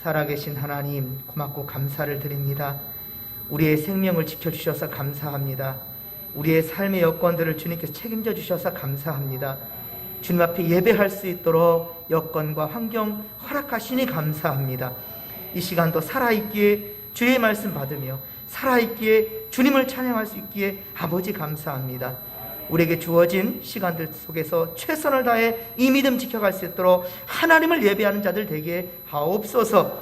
살아계신 하나님, 고맙고 감사를 드립니다. 우리의 생명을 지켜주셔서 감사합니다. 우리의 삶의 여건들을 주님께서 책임져 주셔서 감사합니다. 주님 앞에 예배할 수 있도록 여건과 환경 허락하시니 감사합니다. 이 시간도 살아있기에 주의 말씀 받으며 살아있기에 주님을 찬양할 수 있기에 아버지 감사합니다. 우리에게 주어진 시간들 속에서 최선을 다해 이 믿음 지켜갈 수 있도록 하나님을 예배하는 자들 되게 하옵소서.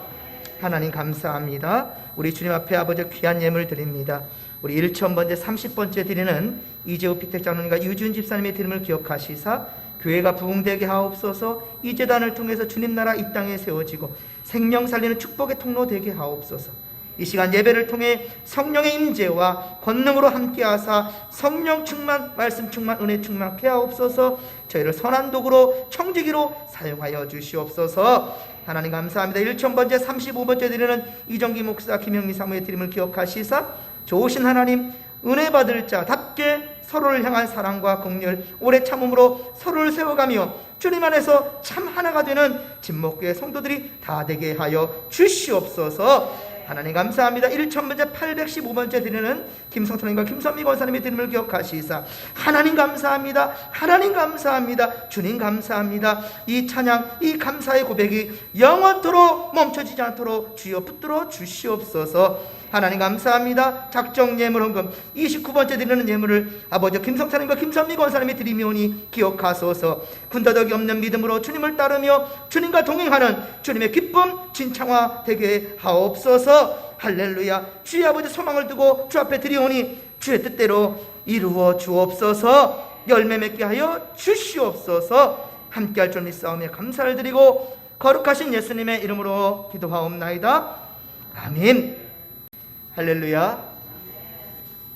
하나님 감사합니다. 우리 주님 앞에 아버지 귀한 예물 드립니다. 우리 1000번째 30번째 드리는 이재호 피택장로님과 유준 집사님의 드림을 기억하시사 교회가 부흥되게 하옵소서. 이 제단을 통해서 주님 나라 이 땅에 세워지고 생명 살리는 축복의 통로 되게 하옵소서. 이 시간 예배를 통해 성령의 임재와 권능으로 함께하사 성령 충만, 말씀 충만, 은혜 충만케 하옵소서. 저희를 선한 도구로 청지기로 사용하여 주시옵소서. 하나님 감사합니다. 1000번째 35번째 드리는 이정기 목사 김영미 사무의 드림을 기억하시사 좋으신 하나님, 은혜 받을 자답게 서로를 향한 사랑과 긍휼, 오래 참음으로 서로를 세워가며 주님 안에서 참 하나가 되는 진목교회 성도들이 다 되게 하여 주시옵소서. 하나님 감사합니다. 1000번째 815번째 드리는 김성천님과 김선미 권사님의 드림을 기억하시사 하나님 감사합니다. 하나님 감사합니다. 주님 감사합니다. 이 찬양, 이 감사의 고백이 영원토록 멈춰지지 않도록 주여 붙들어 주시옵소서. 하나님 감사합니다. 작정 예물 헌금 29번째 드리는 예물을 아버지 김성찬님과 김선미 권사님이 드리오니 기억하소서. 군더더기 없는 믿음으로 주님을 따르며 주님과 동행하는 주님의 기쁨 진창화 되게 하옵소서. 할렐루야. 주의 아버지 소망을 두고 주 앞에 드리오니 주의 뜻대로 이루어 주옵소서. 열매 맺게 하여 주시옵소서. 함께할 줄 믿사오며 감사를 드리고 거룩하신 예수님의 이름으로 기도하옵나이다. 아멘. 할렐루야.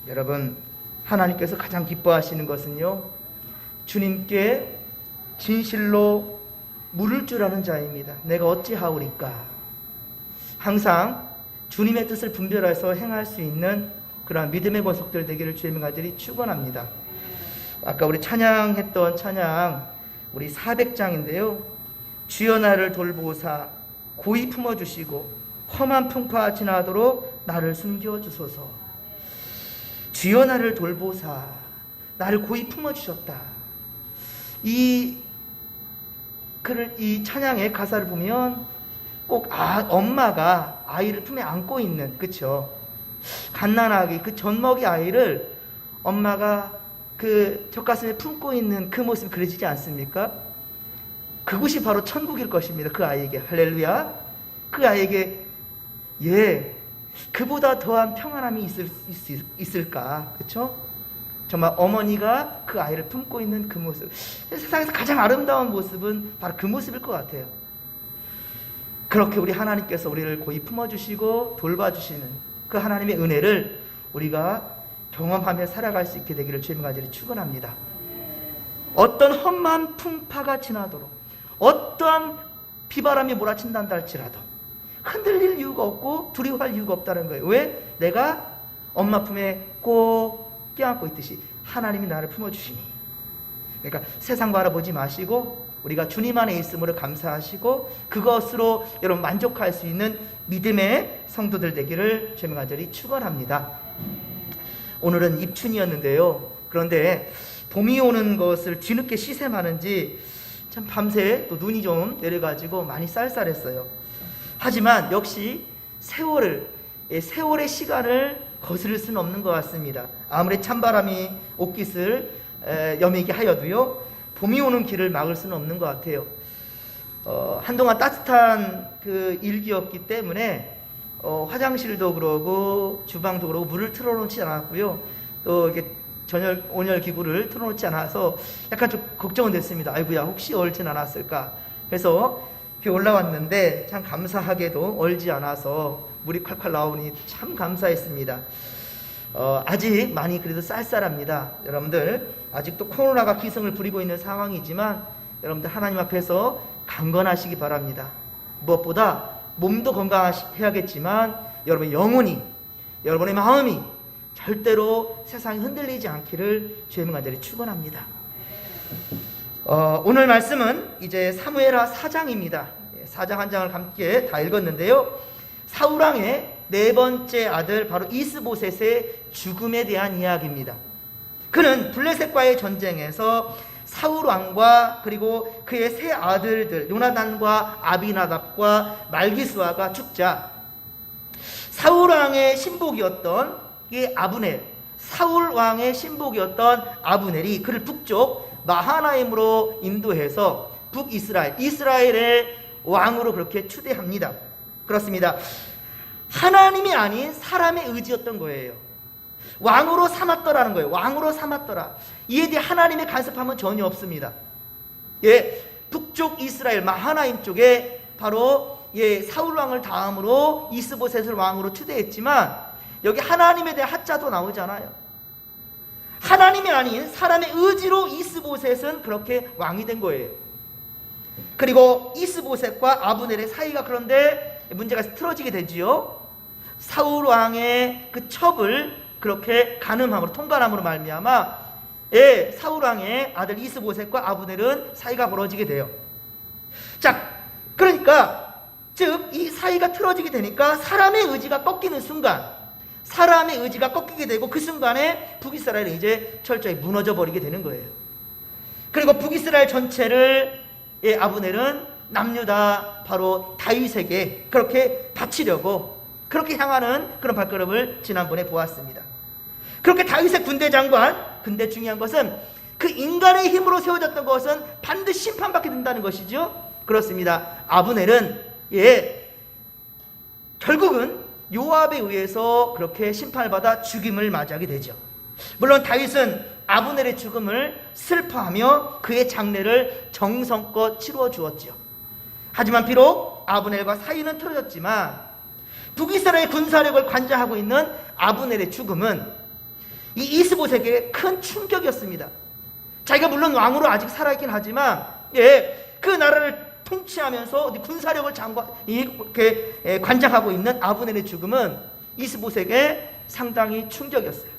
여러분, 하나님께서 가장 기뻐하시는 것은요, 주님께 진실로 물을 줄 아는 자입니다. 내가 어찌하오리까. 항상 주님의 뜻을 분별해서 행할 수 있는 그러한 믿음의 권속들 되기를 주의 명아들이 축원합니다. 아까 우리 찬양했던 찬양 우리 400장인데요 주여 나를 돌보사 고이 품어주시고 험한 풍파 지나도록 나를 숨겨주소서. 주여 나를 돌보사 나를 고이 품어주셨다. 이 찬양의 가사를 보면 꼭 엄마가 아이를 품에 안고 있는, 그쵸? 갓난아기, 그 젖먹이 아이를 엄마가 그 젖가슴에 품고 있는 그 모습이 그려지지 않습니까? 그곳이 바로 천국일 것입니다. 그 아이에게. 할렐루야. 그 아이에게 그보다 더한 평안함이 있을까? 그쵸? 정말 어머니가 그 아이를 품고 있는 그 모습, 세상에서 가장 아름다운 모습은 바로 그 모습일 것 같아요. 그렇게 우리 하나님께서 우리를 고이 품어주시고 돌봐주시는 그 하나님의 은혜를 우리가 경험하며 살아갈 수 있게 되기를 주님 간절히 축원합니다. 어떤 험한 풍파가 지나도록, 어떠한 비바람이 몰아친단다 할지라도 흔들릴 이유가 없고 두려워할 이유가 없다는 거예요. 왜? 내가 엄마 품에 꼭 껴안고 있듯이 하나님이 나를 품어주시니. 그러니까 세상 바라보지 마시고 우리가 주님 안에 있음으로 감사하시고 그것으로 여러분 만족할 수 있는 믿음의 성도들 되기를 주님 간절히 축원합니다. 오늘은 입춘이었는데요. 그런데 봄이 오는 것을 뒤늦게 시샘하는지 참 밤새 또 눈이 좀 내려가지고 많이 쌀쌀했어요. 하지만 역시 세월의 시간을 거스를 수는 없는 것 같습니다. 아무리 찬바람이 옷깃을 여미게 하여도요, 봄이 오는 길을 막을 수는 없는 것 같아요. 한동안 따뜻한 그 일기였기 때문에 화장실도 그러고 주방도 그러고 물을 틀어놓지 않았고요. 또 이렇게 온열 기구를 틀어놓지 않아서 약간 좀 걱정은 됐습니다. 아이고야, 혹시 얼진 않았을까. 그래서 비 올라왔는데 참 감사하게도 얼지 않아서 물이 콸콸 나오니 참 감사했습니다. 아직 많이 그래도 쌀쌀합니다. 여러분들 아직도 코로나가 기승을 부리고 있는 상황이지만 여러분들 하나님 앞에서 강건하시기 바랍니다. 무엇보다 몸도 건강해야겠지만 여러분의 영혼이, 여러분의 마음이 절대로 세상이 흔들리지 않기를 주의 간절히 축원합니다. 오늘 말씀은 이제 사무엘하 4장입니다. 4장 한 장을 함께 다 읽었는데요. 사울왕의 네 번째 아들 바로 이스보셋의 죽음에 대한 이야기입니다. 그는 블레셋과의 전쟁에서 사울왕과 그리고 그의 세 아들들 요나단과 아비나답과 말기수아가 죽자 사울왕의 신복이었던 이 아브넬, 사울왕의 신복이었던 아브넬이 그를 북쪽 마하나임으로 인도해서 북이스라엘, 이스라엘의 왕으로 그렇게 추대합니다. 그렇습니다. 하나님이 아닌 사람의 의지였던 거예요. 왕으로 삼았더라는 거예요. 왕으로 삼았더라. 이에 대해 하나님의 간섭함은 전혀 없습니다. 예, 북쪽 이스라엘 마하나임 쪽에 바로 사울 왕을 다음으로 이스보셋을 왕으로 추대했지만 여기 하나님에 대한 하자도 나오잖아요. 하나님이 아닌 사람의 의지로 이스보셋은 그렇게 왕이 된 거예요. 그리고 이스보셋과 아브넬의 사이가 그런데 문제가 틀어지게 되지요. 사울 왕의 그 첩을 그렇게 간음함으로 통간함으로 말미암아 사울 왕의 아들 이스보셋과 아브넬은 사이가 벌어지게 돼요. 자, 그러니까 즉 이 사이가 틀어지게 되니까 사람의 의지가 꺾이는 순간, 사람의 의지가 꺾이게 되고 그 순간에 북이스라엘이 이제 철저히 무너져 버리게 되는 거예요. 그리고 북이스라엘 전체를 아브넬은 남유 다 바로 다윗에게 그렇게 바치려고 그렇게 향하는 그런 발걸음을 지난번에 보았습니다. 그렇게 다윗의 군대 장관, 근데 중요한 것은 그 인간의 힘으로 세워졌던 것은 반드시 심판받게 된다는 것이죠. 그렇습니다. 아브넬은 결국은 요압에 의해서 그렇게 심판을 받아 죽임을 맞이하게 되죠. 물론 다윗은 아브넬의 죽음을 슬퍼하며 그의 장례를 정성껏 치루어 주었죠. 하지만 비록 아브넬과 사이는 틀어졌지만 북이스라엘 군사력을 관장하고 있는 아브넬의 죽음은 이 이스보셋에게 큰 충격이었습니다. 자기가 물론 왕으로 아직 살아있긴 하지만 그 나라를 통치하면서 군사력을 이렇게 관장하고 있는 아브넬의 죽음은 이스보셋에게 상당히 충격이었어요.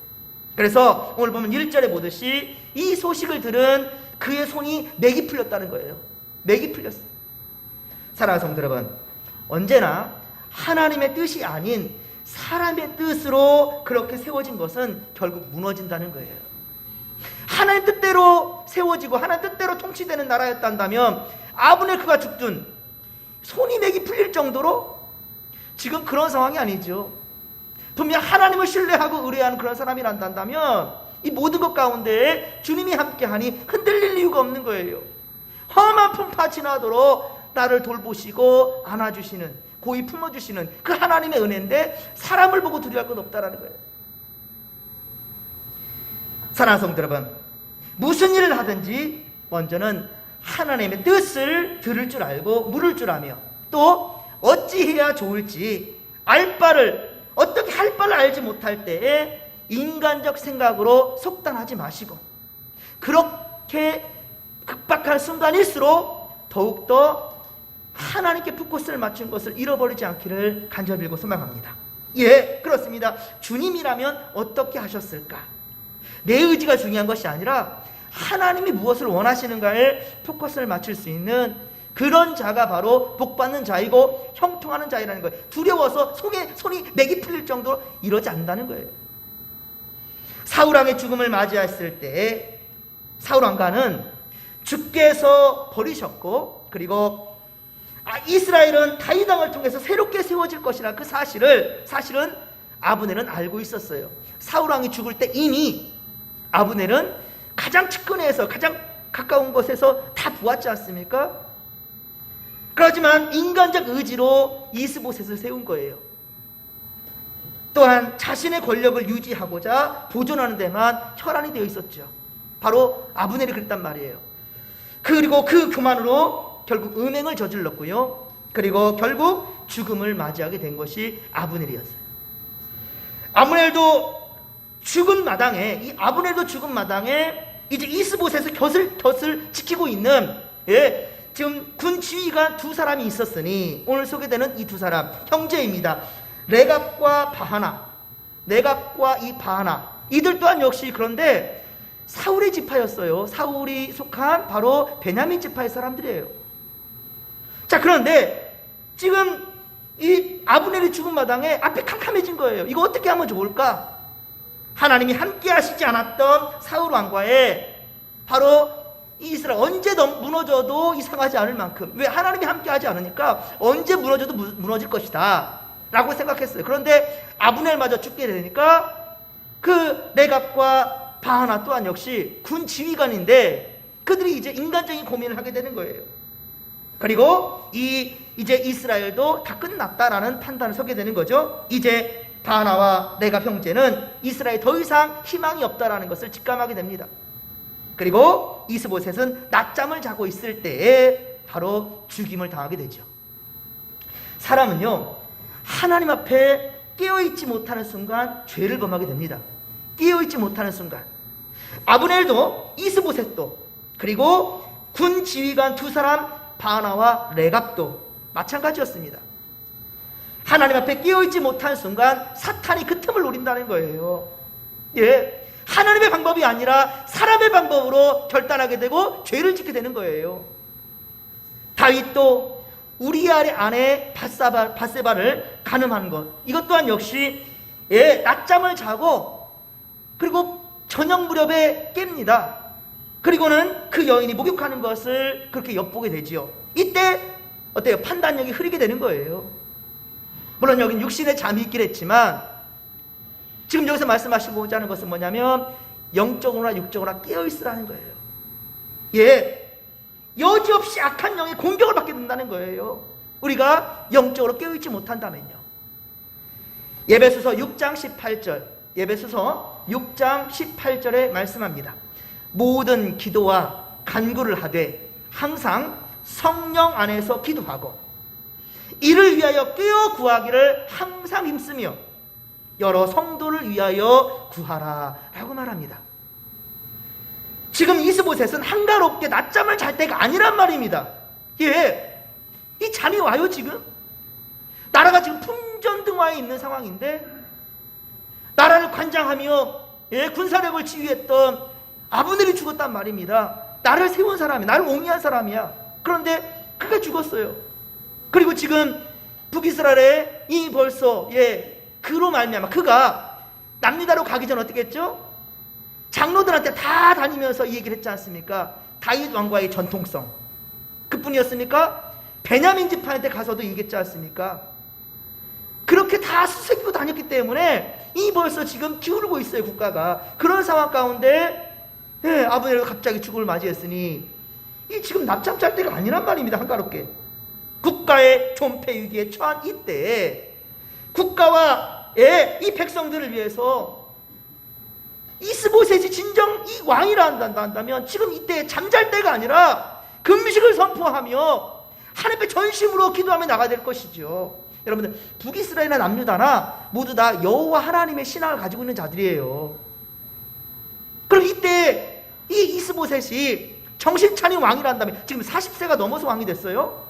그래서 오늘 보면 1절에 보듯이 이 소식을 들은 그의 손이 맥이 풀렸다는 거예요. 맥이 풀렸어요. 사랑하는 성도 여러분, 언제나 하나님의 뜻이 아닌 사람의 뜻으로 그렇게 세워진 것은 결국 무너진다는 거예요. 하나님 뜻대로 세워지고 하나님 뜻대로 통치되는 나라였다면 아브넬 그가 죽든 손이 맥이 풀릴 정도로 지금 그런 상황이 아니죠. 분명 하나님을 신뢰하고 의뢰하는 그런 사람이란다면 이 모든 것 가운데 주님이 함께하니 흔들릴 이유가 없는 거예요. 험한 풍파 지나도록 나를 돌보시고 안아주시는, 고이 품어주시는 그 하나님의 은혜인데 사람을 보고 두려워할 것 없다라는 거예요. 사랑하는 성도 여러분, 무슨 일을 하든지 먼저는 하나님의 뜻을 들을 줄 알고 물을 줄 아며 또 어찌해야 좋을지 어떻게 할 바를 알지 못할 때에 인간적 생각으로 속단하지 마시고 그렇게 급박한 순간일수록 더욱더 하나님께 포커스를 맞춘 것을 잃어버리지 않기를 간절히 빌고 소망합니다. 그렇습니다. 주님이라면 어떻게 하셨을까? 내 의지가 중요한 것이 아니라 하나님이 무엇을 원하시는가에 포커스를 맞출 수 있는 그런 자가 바로 복받는 자이고 형통하는 자이라는 거예요. 두려워서 손이 맥이 풀릴 정도로 이러지 않는다는 거예요. 사울왕의 죽음을 맞이했을 때 사울왕가는 주께서 버리셨고 그리고 이스라엘은 다윗 왕을 통해서 새롭게 세워질 것이라 그 사실은 아브넬은 알고 있었어요. 사울 왕이 죽을 때 이미 아브넬은 가장 측근에서 가장 가까운 곳에서 다 보았지 않습니까? 그렇지만 인간적 의지로 이스보셋을 세운 거예요. 또한 자신의 권력을 유지하고자 보존하는 데만 혈안이 되어 있었죠. 바로 아브넬이 그랬단 말이에요. 그리고 그 교만으로 결국 음행을 저질렀고요. 그리고 결국 죽음을 맞이하게 된 것이 아브넬이었어요. 아브넬도 죽은 마당에 이제 이스보셋의 곁을 지키고 있는 지금 군 지휘관 두 사람이 있었으니 오늘 소개되는 이 두 사람 형제입니다. 레갑과 이 바하나 이들 또한 역시 그런데 사울의 지파였어요. 사울이 속한 바로 베냐민 지파의 사람들이에요. 자, 그런데 지금 이 아브넬이 죽은 마당에 앞이 캄캄해진 거예요. 이거 어떻게 하면 좋을까? 하나님이 함께 하시지 않았던 사울 왕과의 바로 이 이스라엘 언제 무너져도 이상하지 않을 만큼, 왜? 하나님이 함께 하지 않으니까 언제 무너져도 무너질 것이다 라고 생각했어요. 그런데 아브넬마저 죽게 되니까 그 레갑과 바하나 또한 역시 군 지휘관인데 그들이 이제 인간적인 고민을 하게 되는 거예요. 그리고 이제 이스라엘도 다 끝났다라는 판단을 서게 되는 거죠. 이제 바하나와 레갑 형제는 이스라엘 더 이상 희망이 없다라는 것을 직감하게 됩니다. 그리고 이스보셋은 낮잠을 자고 있을 때에 바로 죽임을 당하게 되죠. 사람은요, 하나님 앞에 깨어있지 못하는 순간 죄를 범하게 됩니다. 깨어있지 못하는 순간. 아브넬도 이스보셋도 그리고 군 지휘관 두 사람 바하나와 레갑도 마찬가지였습니다. 하나님 앞에 깨어있지 못한 순간 사탄이 그 틈을 노린다는 거예요. 예, 하나님의 방법이 아니라 사람의 방법으로 결단하게 되고 죄를 짓게 되는 거예요. 다윗도 우리아의 아내 밧세바를 간음한 것, 이것 또한 역시 낮잠을 자고 그리고 저녁 무렵에 깹니다. 그리고는 그 여인이 목욕하는 것을 그렇게 엿보게 되지요. 이때 어때요? 판단력이 흐리게 되는 거예요. 물론 여긴 육신의 잠이 있긴 했지만 지금 여기서 말씀하시고자 하는 것은 뭐냐면 영적으로나 육적으로나 깨어있으라는 거예요. 예, 여지없이 악한 영의 공격을 받게 된다는 거예요. 우리가 영적으로 깨어있지 못한다면요. 예배소서 6장 18절, 예배소서 6장 18절에 말씀합니다. 모든 기도와 간구를 하되 항상 성령 안에서 기도하고 이를 위하여 깨어 구하기를 항상 힘쓰며 여러 성도를 위하여 구하라 라고 말합니다. 지금 이스보셋은 한가롭게 낮잠을 잘 때가 아니란 말입니다. 예, 이 잠이 와요. 지금 나라가 지금 풍전등화에 있는 상황인데 나라를 관장하며 군사력을 지휘했던 아브넬이 죽었단 말입니다. 나를 세운 사람이야, 나를 옹이한 사람이야. 그런데 그가 죽었어요. 그리고 지금 북이스라엘에 이 벌써 그로 말미암아 그가 남유다로 가기 전 어떻게 했죠? 장로들한테 다 다니면서 이 얘기를 했지 않습니까? 다윗 왕과의 전통성, 그뿐이었습니까? 베냐민 지파한테 가서도 얘기했지 않습니까? 그렇게 다 수색고 다녔기 때문에 이 벌써 지금 기울고 있어요, 국가가. 그런 상황 가운데 아브넬이 갑자기 죽음을 맞이했으니 이 지금 낮잠 잘 때가 아니란 말입니다. 한가롭게 국가의 존폐 위기에 처한 이때에 국가와 이 백성들을 위해서 이스보셋이 진정 이 왕이라 한다면 지금 이때 잠잘 때가 아니라 금식을 선포하며 하나님께 전심으로 기도하며 나가야 될 것이죠. 여러분들, 북이스라엘이나 남유다나 모두 다 여호와 하나님의 신앙을 가지고 있는 자들이에요. 그럼 이때 이 이스보셋이 정신 차린 왕이라 한다면 지금 40세가 넘어서 왕이 됐어요.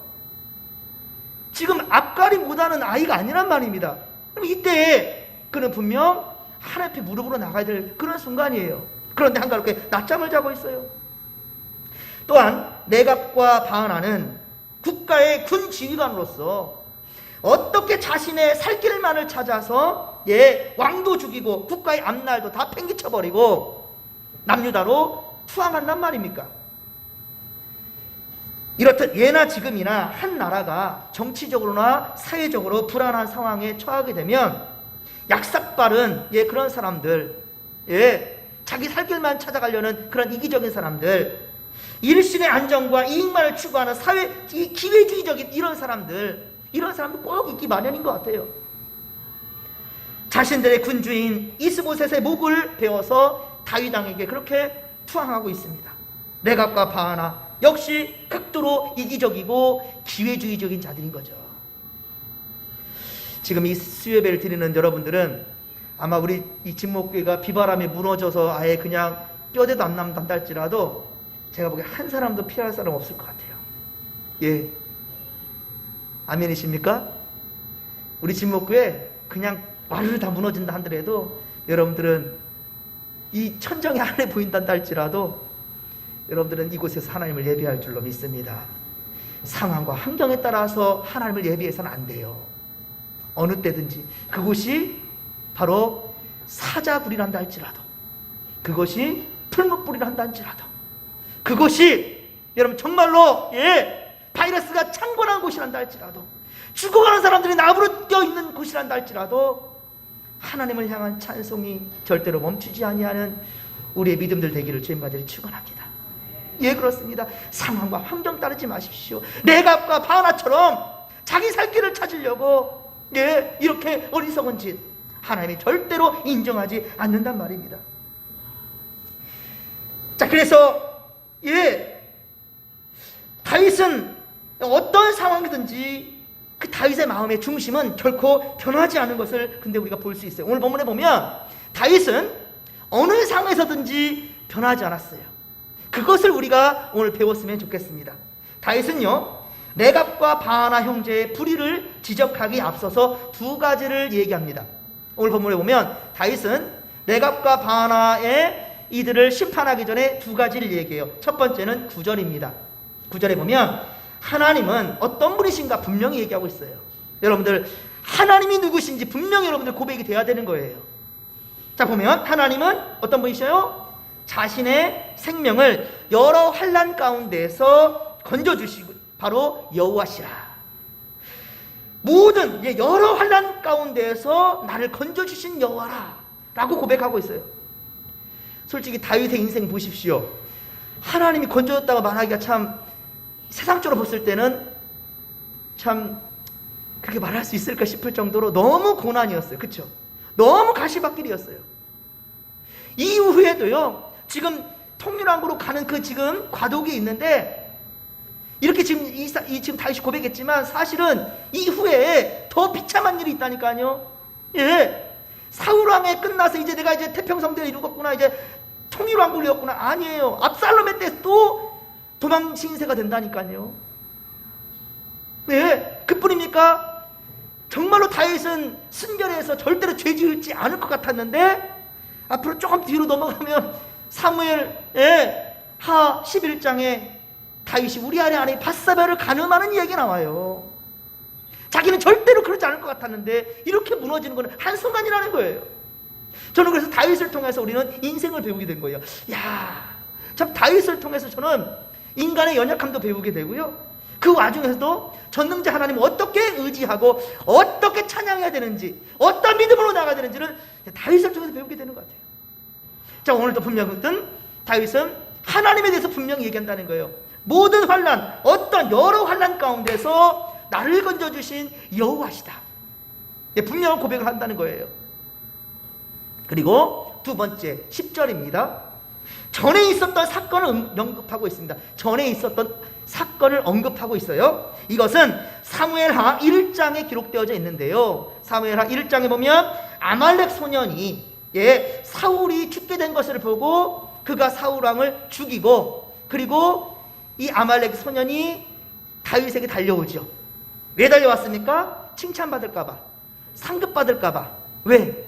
지금 앞가리 못하는 아이가 아니란 말입니다. 그럼 이때 그는 분명 하나님 앞에 무릎으로 나가야 될 그런 순간이에요. 그런데 한가롭게 낮잠을 자고 있어요. 또한 레갑과 바하나는 국가의 군 지휘관으로서 어떻게 자신의 살 길만을 찾아서 왕도 죽이고 국가의 앞날도 다 팽개쳐버리고 남유다로 투항한단 말입니까? 이렇듯 예나 지금이나 한 나라가 정치적으로나 사회적으로 불안한 상황에 처하게 되면 약삭빠른 그런 사람들, 자기 살 길만 찾아가려는 그런 이기적인 사람들, 일신의 안정과 이익만을 추구하는 이 기회주의적인 이런 사람들 꼭 있기 마련인 것 같아요. 자신들의 군주인 이스보셋의 목을 베어서 다윗 왕에게 그렇게 투항하고 있습니다. 레갑과 바하나 역시 극도로 이기적이고 기회주의적인 자들인 거죠. 지금 이 수예배를 드리는 여러분들은 아마 우리 이 진목교회가 비바람에 무너져서 아예 그냥 뼈대도 안 남는다 할지라도 제가 보기에 한 사람도 피할 사람 없을 것 같아요. 예, 아멘이십니까? 우리 진목교회 그냥 와르르 다 무너진다 하더라도 여러분들은 이 천정이 하늘에 보인다 할지라도 여러분들은 이곳에서 하나님을 예배할 줄로 믿습니다. 상황과 환경에 따라서 하나님을 예비해서는 안 돼요. 어느 때든지 그곳이 바로 사자불이란다 할지라도, 그것이 풀무불이란다 할지라도, 그것이 여러분 정말로 바이러스가 창궐한 곳이란다 할지라도, 죽어가는 사람들이 나무로 뛰어있는 곳이란다 할지라도 하나님을 향한 찬송이 절대로 멈추지 아니하는 우리의 믿음들 되기를 주님 간절히 축원합니다. 예, 그렇습니다. 상황과 환경 따르지 마십시오. 레갑과 바나처럼 자기 살 길을 찾으려고 이렇게 어리석은 짓 하나님이 절대로 인정하지 않는단 말입니다. 자, 그래서 다윗은 어떤 상황이든지 그 다윗의 마음의 중심은 결코 변하지 않은 것을 근데 우리가 볼 수 있어요. 오늘 본문에 보면 다윗은 어느 상황에서든지 변하지 않았어요. 그것을 우리가 오늘 배웠으면 좋겠습니다. 다윗은요, 레갑과 바나 형제의 불의를 지적하기 앞서서 두 가지를 얘기합니다. 오늘 본문에 보면 다윗은 레갑과 바나의 이들을 심판하기 전에 두 가지를 얘기해요. 첫 번째는 9절입니다. 9절에 보면 하나님은 어떤 분이신가 분명히 얘기하고 있어요. 여러분들 하나님이 누구신지 분명히 여러분들 고백이 돼야 되는 거예요. 자, 보면 하나님은 어떤 분이셔요? 자신의 생명을 여러 환난 가운데서 건져주시고 바로 여호와시라. 모든 여러 환난 가운데서 나를 건져주신 여호와라 라고 고백하고 있어요. 솔직히 다윗의 인생 보십시오. 하나님이 건져줬다고 말하기가 참 세상적으로 봤을 때는 참 그렇게 말할 수 있을까 싶을 정도로 너무 고난이었어요. 그렇죠? 너무 가시밭길이었어요. 이후에도요, 지금 통일왕국으로 가는 그 지금 과도기에 있는데 이렇게 지금 지금 다윗이 고백했지만 사실은 이후에 더 비참한 일이 있다니까요. 사울왕에 끝나서 이제 내가 이제 태평성대를 이루었구나, 이제 통일왕국을 이뤘구나. 아니에요. 압살롬의 때 또 도망 신세가 된다니까요. 그뿐입니까? 정말로 다윗은 순결해서 절대로 죄 지을지 않을 것 같았는데 앞으로 조금 뒤로 넘어가면 사무엘 하 11장에 다윗이 우리아의 아내 밧사바를 간음하는 이야기가 나와요. 자기는 절대로 그러지 않을 것 같았는데 이렇게 무너지는 것은 한순간이라는 거예요. 저는 그래서 다윗을 통해서 우리는 인생을 배우게 된 거예요. 참 다윗을 통해서 저는 인간의 연약함도 배우게 되고요, 그 와중에서도 전능자 하나님 어떻게 의지하고 어떻게 찬양해야 되는지, 어떤 믿음으로 나가야 되는지를 다윗을 통해서 배우게 되는 것 같아요. 자, 오늘도 분명히 다윗은 하나님에 대해서 분명히 얘기한다는 거예요. 모든 환난, 어떤 여러 환난 가운데서 나를 건져주신 여호와시다. 분명한 고백을 한다는 거예요. 그리고 두 번째 10절입니다. 전에 있었던 사건을 언급하고 있습니다. 전에 있었던 사건을 언급하고 있어요. 이것은 사무엘하 1장에 기록되어져 있는데요, 사무엘하 1장에 보면 아말렉 소년이 사울이 죽게 된 것을 보고 그가 사울왕을 죽이고, 그리고 이 아말렉 소년이 다윗에게 달려오죠. 왜 달려왔습니까? 칭찬받을까봐, 상급받을까봐. 왜?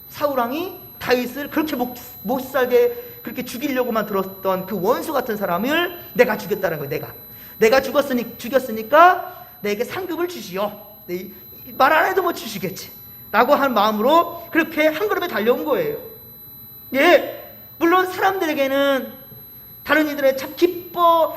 사울왕이 다윗을 그렇게 못살게 그렇게 죽이려고만 들었던 그 원수 같은 사람을 내가 죽였다는 거예요. 내가 죽였으니까 내게 상급을 주시오. 말 안 해도 뭐 주시겠지 라고 한 마음으로 그렇게 한 걸음에 달려온 거예요. 물론 사람들에게는 다른 이들의 참 기뻐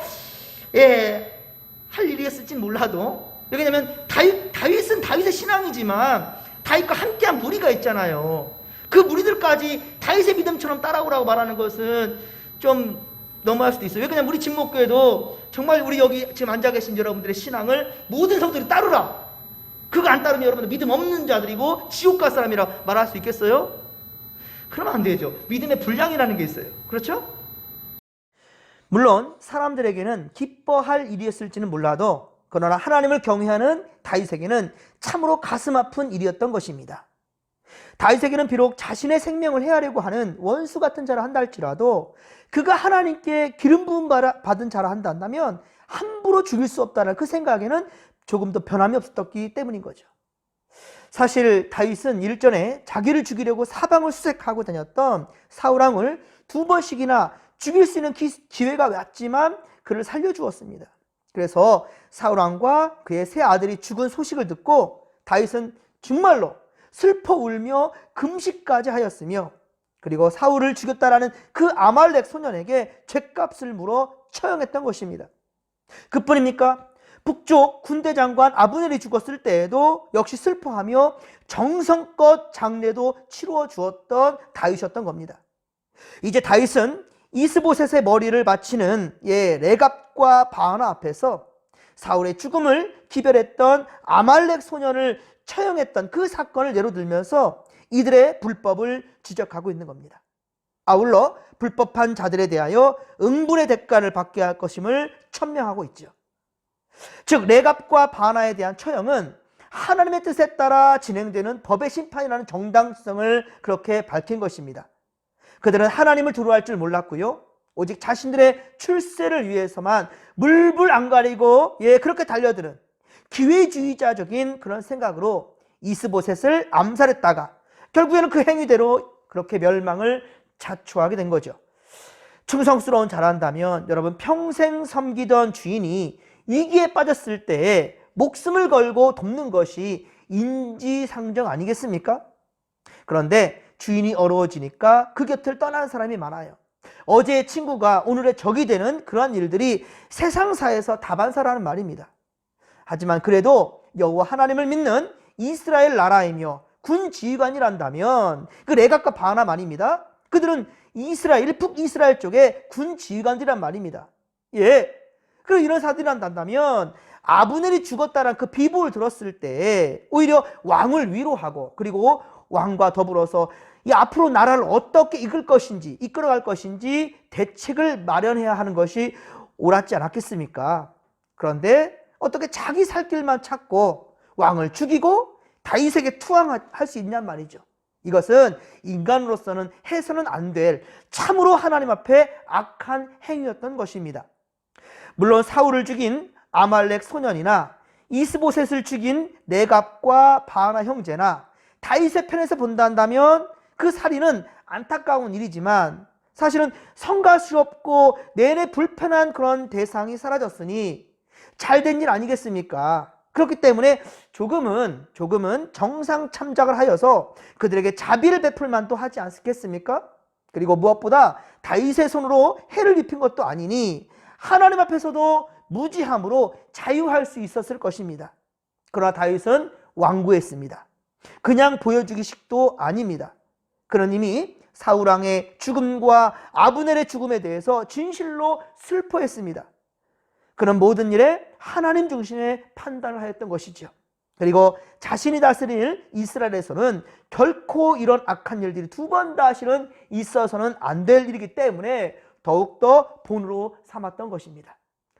할 일이었을진 몰라도, 왜냐하면 다윗은 다윗의 신앙이지만 다윗과 함께한 무리가 있잖아요. 그 무리들까지 다윗의 믿음처럼 따라오라고 말하는 것은 좀 너무할 수도 있어요. 왜냐하면 우리 진목교회도 정말 우리 여기 지금 앉아 계신 여러분들의 신앙을 모든 성도들이 따르라, 그거 안 따르면 여러분들 믿음 없는 자들이고 지옥 갈 사람이라 말할 수 있겠어요? 그러면 안 되죠. 믿음의 분량이라는 게 있어요. 그렇죠? 물론 사람들에게는 기뻐할 일이었을지는 몰라도 그러나 하나님을 경외하는 다윗에게는 참으로 가슴 아픈 일이었던 것입니다. 다윗에게는 비록 자신의 생명을 해하려고 하는 원수 같은 자라 한다 할지라도 그가 하나님께 기름 부음 받은 자라 한다면 함부로 죽일 수 없다는 그 생각에는 조금 더 변함이 없었기 때문인 거죠. 사실 다윗은 일전에 자기를 죽이려고 사방을 수색하고 다녔던 사울왕을 2번씩이나 죽일 수 있는 기회가 왔지만 그를 살려주었습니다. 그래서 사울 왕과 그의 세 아들이 죽은 소식을 듣고 다윗은 정말로 슬퍼 울며 금식까지 하였으며, 그리고 사울을 죽였다라는 그 아말렉 소년에게 죗값을 물어 처형했던 것입니다. 그뿐입니까? 북쪽 군대 장관 아브넬이 죽었을 때에도 역시 슬퍼하며 정성껏 장례도 치루어 주었던 다윗이었던 겁니다. 이제 다윗은 이스보셋의 머리를 바치는 레갑과 바하나 앞에서 사울의 죽음을 기별했던 아말렉 소년을 처형했던 그 사건을 예로 들면서 이들의 불법을 지적하고 있는 겁니다. 아울러 불법한 자들에 대하여 응분의 대가를 받게 할 것임을 천명하고 있죠. 즉 레갑과 바나에 대한 처형은 하나님의 뜻에 따라 진행되는 법의 심판이라는 정당성을 그렇게 밝힌 것입니다. 그들은 하나님을 두려워할 줄 몰랐고요, 오직 자신들의 출세를 위해서만 물불 안 가리고 그렇게 달려드는 기회주의자적인 그런 생각으로 이스보셋을 암살했다가 결국에는 그 행위대로 그렇게 멸망을 자초하게 된 거죠. 충성스러운 자란다면 여러분, 평생 섬기던 주인이 위기에 빠졌을 때 목숨을 걸고 돕는 것이 인지상정 아니겠습니까? 그런데 주인이 어려워지니까 그 곁을 떠나는 사람이 많아요. 어제의 친구가 오늘의 적이 되는 그러한 일들이 세상사에서 다반사라는 말입니다. 하지만 그래도 여호와 하나님을 믿는 이스라엘 나라이며 군 지휘관이란다면 그 레갑과 바나 말입니다. 그들은 이스라엘, 북이스라엘 쪽의 군 지휘관들이란 말입니다. 그리고 이런 사람들이란다면 아브넬이 죽었다는 그 비보를 들었을 때 오히려 왕을 위로하고, 그리고 왕과 더불어서 이 앞으로 나라를 어떻게 이끌어갈 것인지 대책을 마련해야 하는 것이 옳았지 않았겠습니까? 그런데 어떻게 자기 살 길만 찾고 왕을 죽이고 다윗에게 투항할 수 있냔 말이죠. 이것은 인간으로서는 해서는 안 될 참으로 하나님 앞에 악한 행위였던 것입니다. 물론 사울을 죽인 아말렉 소년이나 이스보셋을 죽인 레갑과 바나 형제나 다윗의 편에서 본다면 그 살인은 안타까운 일이지만 사실은 성가스럽고 내내 불편한 그런 대상이 사라졌으니 잘된 일 아니겠습니까? 그렇기 때문에 조금은 정상 참작을 하여서 그들에게 자비를 베풀 만도 하지 않겠습니까? 그리고 무엇보다 다윗의 손으로 해를 입힌 것도 아니니 하나님 앞에서도 무지함으로 자유할 수 있었을 것입니다. 그러나 다윗은 완고했습니다. 그냥 보여주기식도 아닙니다. 그는 이미 사울 왕의 죽음과 아브넬의 죽음에 대해서 진실로 슬퍼했습니다. 그는 모든 일에 하나님 중심의 판단을 하였던 것이죠. 그리고 자신이 다스릴 이스라엘에서는 결코 이런 악한 일들이 두 번 다시는 있어서는 안 될 일이기 때문에 더욱더 본으로 삼았던 것입니다.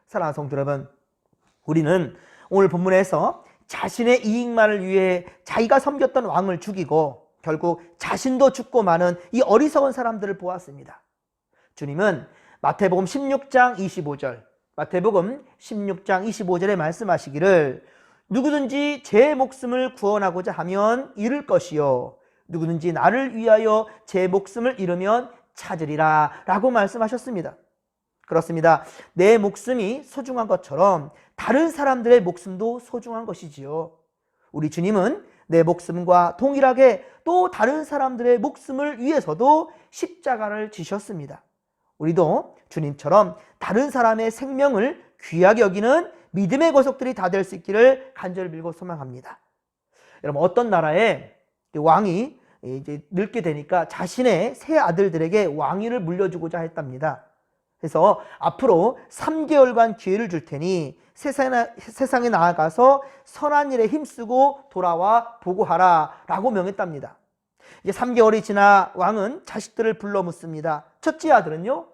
사랑하는 성도 여러분, 우리는 오늘 본문에서 자신의 이익만을 위해 자기가 섬겼던 왕을 죽이고 결국 자신도 죽고 마는 이 어리석은 사람들을 보았습니다. 주님은 마태복음 16장 25절, 마태복음 16장 25절에 말씀하시기를 누구든지 제 목숨을 구원하고자 하면 잃을 것이요 누구든지 나를 위하여 제 목숨을 잃으면 찾으리라 라고 말씀하셨습니다. 그렇습니다. 내 목숨이 소중한 것처럼 다른 사람들의 목숨도 소중한 것이지요. 우리 주님은 내 목숨과 동일하게 또 다른 사람들의 목숨을 위해서도 십자가를 지셨습니다. 우리도 주님처럼 다른 사람의 생명을 귀하게 여기는 믿음의 고속들이 다 될 수 있기를 간절히 빌고 소망합니다. 여러분, 어떤 나라에 왕이 이제 늙게 되니까 자신의 세 아들들에게 왕위를 물려주고자 했답니다. 그래서 앞으로 3개월간 기회를 줄 테니 세상에 나아가서 선한 일에 힘쓰고 돌아와 보고하라 라고 명했답니다. 이제 3개월이 지나 왕은 자식들을 불러 묻습니다. 첫째 아들은요,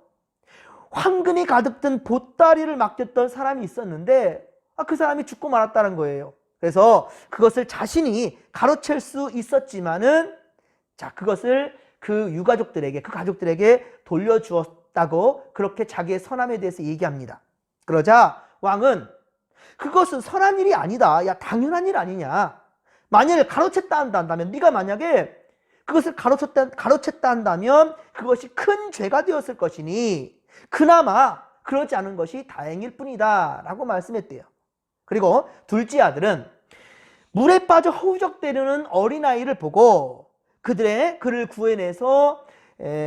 황금이 가득 든 보따리를 맡겼던 사람이 있었는데 그 사람이 죽고 말았다는 거예요. 그래서 그것을 자신이 가로챌 수 있었지만은 그것을 그 유가족들에게, 그 가족들에게 돌려주었다고 그렇게 자기의 선함에 대해서 얘기합니다. 그러자 왕은 그것은 선한 일이 아니다. 야, 당연한 일 아니냐. 만약에 가로챘다 한다면, 네가 만약에 그것을 가로챘다 한다면 그것이 큰 죄가 되었을 것이니 그나마 그러지 않은 것이 다행일 뿐이다 라고 말씀했대요. 그리고 둘째 아들은 물에 빠져 허우적대는 어린아이를 보고 그를 구해내서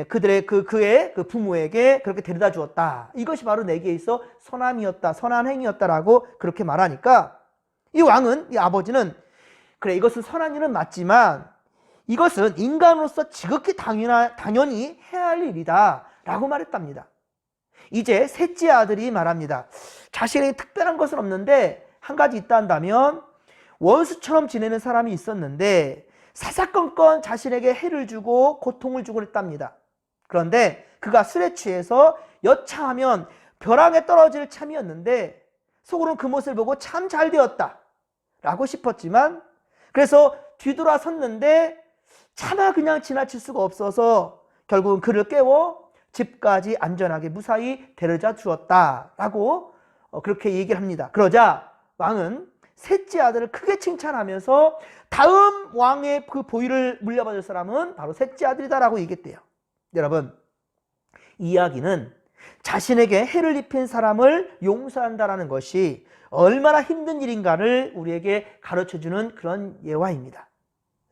그의 부모에게 그렇게 데려다 주었다. 이것이 바로 내게 있어 선함이었다, 선한 행위였다라고 그렇게 말하니까 이 왕은, 이 아버지는 그래, 이것은 선한 일은 맞지만 이것은 인간으로서 지극히 당연히 해야 할 일이다 라고 말했답니다. 이제 셋째 아들이 말합니다. 자신에게 특별한 것은 없는데 한 가지 있다 한다면 원수처럼 지내는 사람이 있었는데 사사건건 자신에게 해를 주고 고통을 주고 그랬답니다. 그런데 그가 술에 취해서 여차하면 벼랑에 떨어질 참이었는데 속으로는 그 모습을 보고 참 잘 되었다 라고 싶었지만 그래서 뒤돌아섰는데 차마 그냥 지나칠 수가 없어서 결국은 그를 깨워 집까지 안전하게 무사히 데려다 주었다라고 그렇게 얘기를 합니다. 그러자 왕은 셋째 아들을 크게 칭찬하면서 다음 왕의 그 보위를 물려받을 사람은 바로 셋째 아들이다라고 얘기했대요. 여러분, 이 이야기는 자신에게 해를 입힌 사람을 용서한다라는 것이 얼마나 힘든 일인가를 우리에게 가르쳐주는 그런 예화입니다.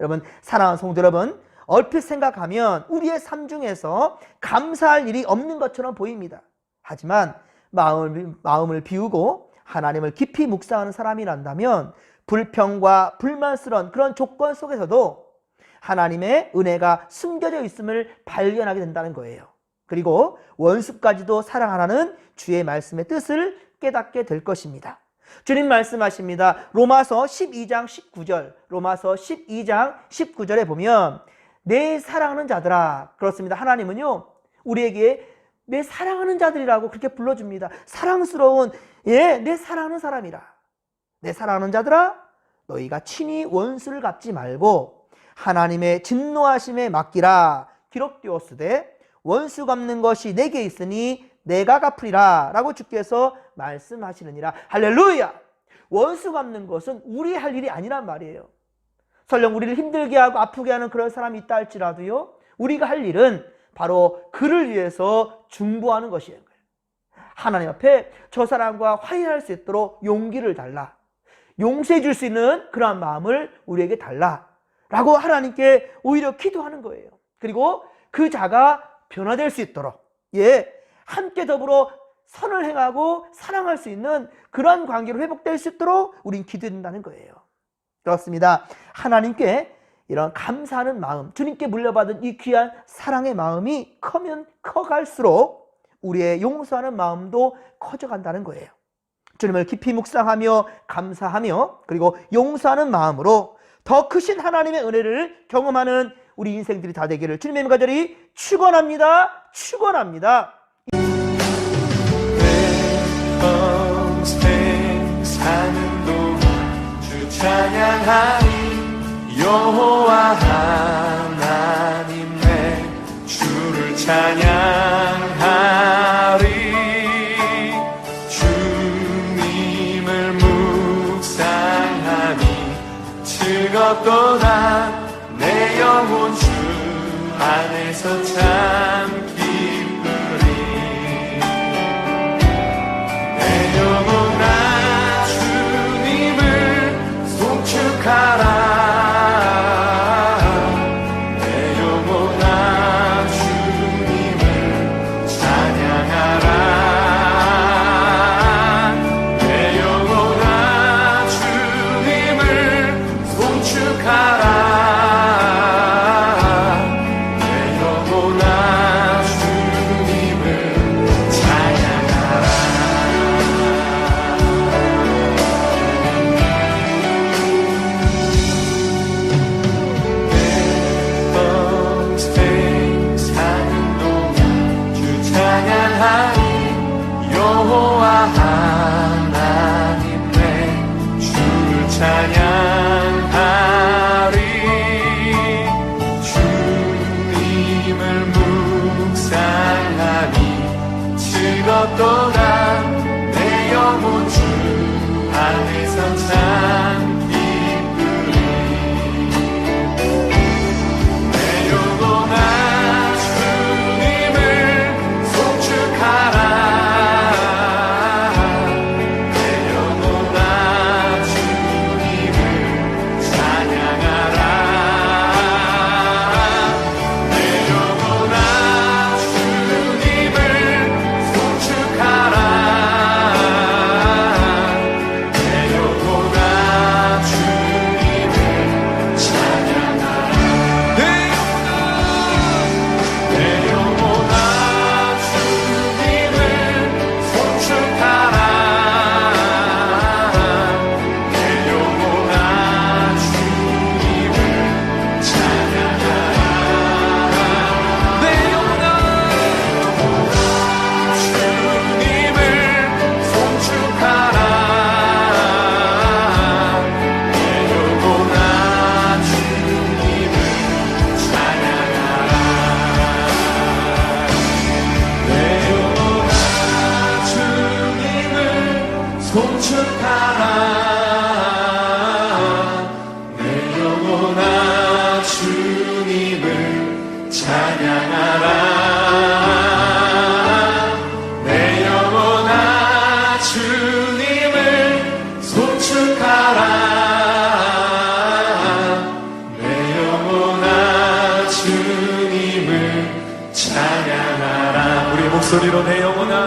여러분, 사랑하는 성도 여러분, 얼핏 생각하면 우리의 삶 중에서 감사할 일이 없는 것처럼 보입니다. 하지만 마음을 비우고 하나님을 깊이 묵상하는 사람이란다면 불평과 불만스러운 그런 조건 속에서도 하나님의 은혜가 숨겨져 있음을 발견하게 된다는 거예요. 그리고 원수까지도 사랑하라는 주의 말씀의 뜻을 깨닫게 될 것입니다. 주님 말씀하십니다. 로마서 12장 19절, 로마서 12장 19절에 보면 내 사랑하는 자들아, 그렇습니다. 하나님은요 우리에게 내 사랑하는 자들이라고 그렇게 불러줍니다. 사랑스러운 내 사랑하는 사람이라. 내 사랑하는 자들아, 너희가 친히 원수를 갚지 말고 하나님의 진노하심에 맡기라. 기록되었으되 원수 갚는 것이 내게 있으니 내가 갚으리라 라고 주께서 말씀하시느니라. 할렐루야! 원수 갚는 것은 우리 할 일이 아니란 말이에요. 설령 우리를 힘들게 하고 아프게 하는 그런 사람이 있다 할지라도요, 우리가 할 일은 바로 그를 위해서 중보하는 것이에요. 하나님 앞에 저 사람과 화해할 수 있도록 용기를 달라, 용서해 줄 수 있는 그러한 마음을 우리에게 달라 라고 하나님께 오히려 기도하는 거예요. 그리고 그 자가 변화될 수 있도록 함께 더불어 선을 행하고 사랑할 수 있는 그러한 관계로 회복될 수 있도록 우린 기도한다는 거예요. 그렇습니다. 하나님께 이런 감사하는 마음, 주님께 물려받은 이 귀한 사랑의 마음이 커면 커갈수록 우리의 용서하는 마음도 커져간다는 거예요. 주님을 깊이 묵상하며 감사하며 그리고 용서하는 마음으로 더 크신 하나님의 은혜를 경험하는 우리 인생들이 다 되기를 주님의 간절히 축원합니다. 축원합니다. 사는 동안 주 찬양하리. 여호와 하나님 내 주를 찬양하리. 주님을 묵상하니 즐겁도다. 내 영혼 주 안에서 참 기쁘리. 내 영혼아 주님을 송축하라. 찬양하라. 내 영혼아 주님을 송축하라. 내 영혼아 주님을 찬양하라. 우리 목소리로 내 영혼아